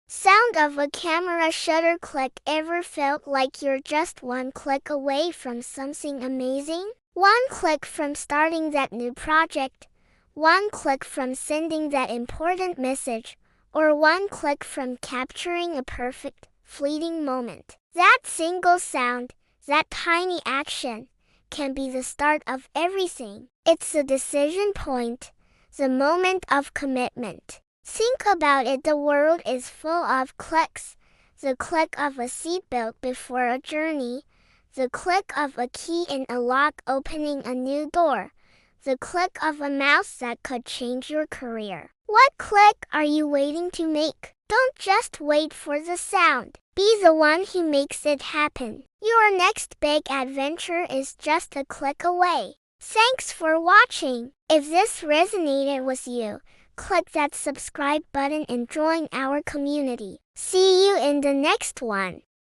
Sound of a camera shutter click. Ever felt like you're just one click away from something amazing? One click from starting that new project, one click from sending that important message, or one click from capturing a perfect, fleeting moment. That single sound, that tiny action, can be the start of everything. It's the decision point, the moment of commitment. Think about it, the world is full of clicks. The click of a seatbelt before a journey, the click of a key in a lock opening a new door, the click of a mouse that could change your career. What click are you waiting to make? Don't just wait for the sound. Be the one who makes it happen. Your next big adventure is just a click away. Thanks for watching. If this resonated with you, click that subscribe button and join our community. See you in the next one.